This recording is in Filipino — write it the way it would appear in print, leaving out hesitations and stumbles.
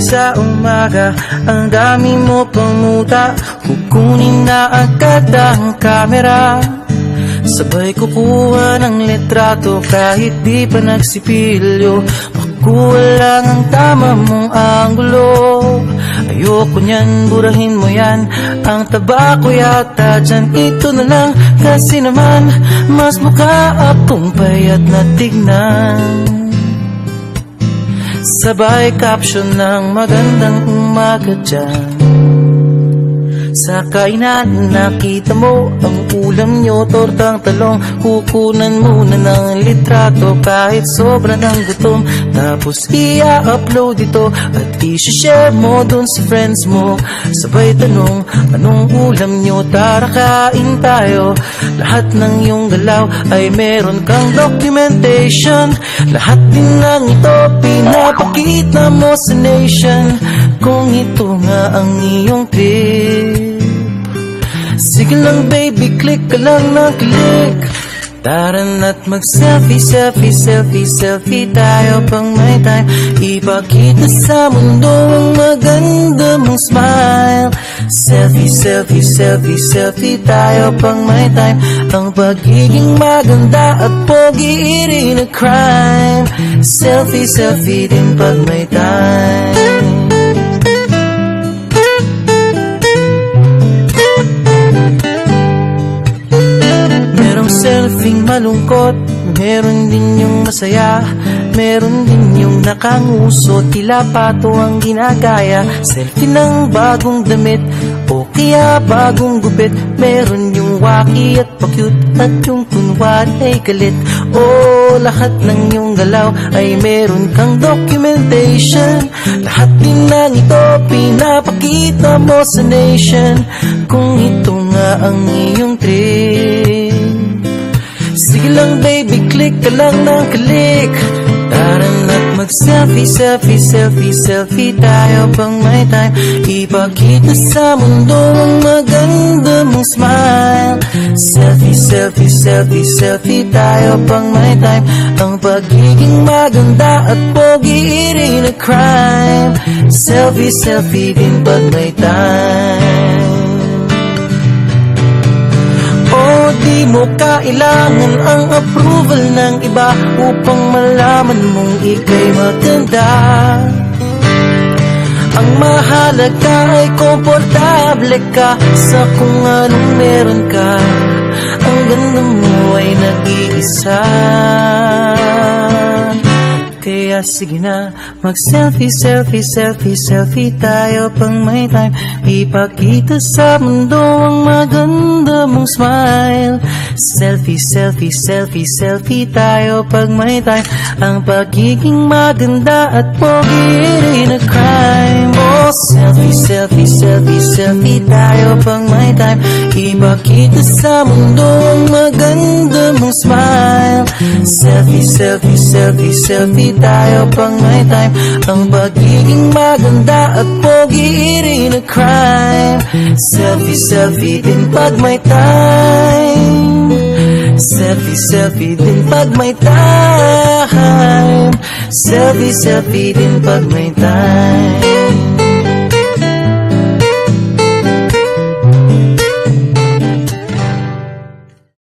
sa umaga, ang dami mo pang muta. Kukunin na agad ang kamera, sabay kukuha ng litrato kahit di pa nagsipilyo. Makuha lang ang tama mong anggulo. Ayoko niyan, burahin mo yan. Ang taba ko yata dyan, ito na lang. Kasi naman, mas mukha akong payat na tignan. Sabay caption ng magandang umaga dyan. Sa kainan nakita mo ang ulam nyo, tortang talong. Kukunan muna ng litrato kahit sobra ng gutom. Tapos i-upload ito at i-share mo dun sa friends mo. Sabay tanong, anong ulam nyo? Tara kain tayo. Lahat ng iyong galaw ay meron kang documentation. Lahat din ng ito pinapakita mo sa nation. Kung ito nga ang iyong trip, sige lang baby, click ka lang na click. Tara na't mag-selfie, selfie, selfie, selfie tayo pang may time. Ipakita sa mundo ang maganda mong smile. Selfie, selfie, selfie, selfie tayo pang may time. Ang pagiging maganda at pogi rin a crime. Selfie, selfie din pag may time. Selfing malungkot, meron din yung masaya. Meron din yung nakanguso, tila pato ang ginagaya. Selfie ng bagong damit o kaya bagong gupit. Meron yung waki at pa-cute at yung kunwari ay galit. Oh, lahat ng yung galaw ay meron kang documentation. Lahat din ng ito pinapakita mo sa nation. Kung ito nga ang iyong trip, sige lang baby, click ka lang ng click. Tara na't mag-selfie, selfie, selfie, selfie tayo pang may time. Ipakita sa mundo ang maganda mong smile. Selfie, selfie, selfie, selfie tayo pang may time. Ang pagiging maganda at pogi rin a crime. Selfie, selfie din pag may time. Di mo kailangan ang approval ng iba upang malaman mong ika'y maganda. Ang mahalaga ay komportable ka sa kung anong meron ka. Ang ganda mo ay nag-iisa. Kaya sige na, mag-selfie, selfie, selfie, selfie tayo pang may time. Ipakita sa mundo ang maganda mong smile. Selfie, selfie, selfie, selfie tayo pag may time. Ang pagiging maganda at pogi rin a crime. Oh, selfie, selfie, selfie, selfie tayo pang may time. Ipakita sa mundo ang maganda mong smile. Selfie, selfie, selfie, selfie tayo pang may time. Ang pagiging maganda at pogi rin a crime. Selfie, selfie din pag may time. Selfie, selfie din pag may time. Selfie, selfie din pag may time.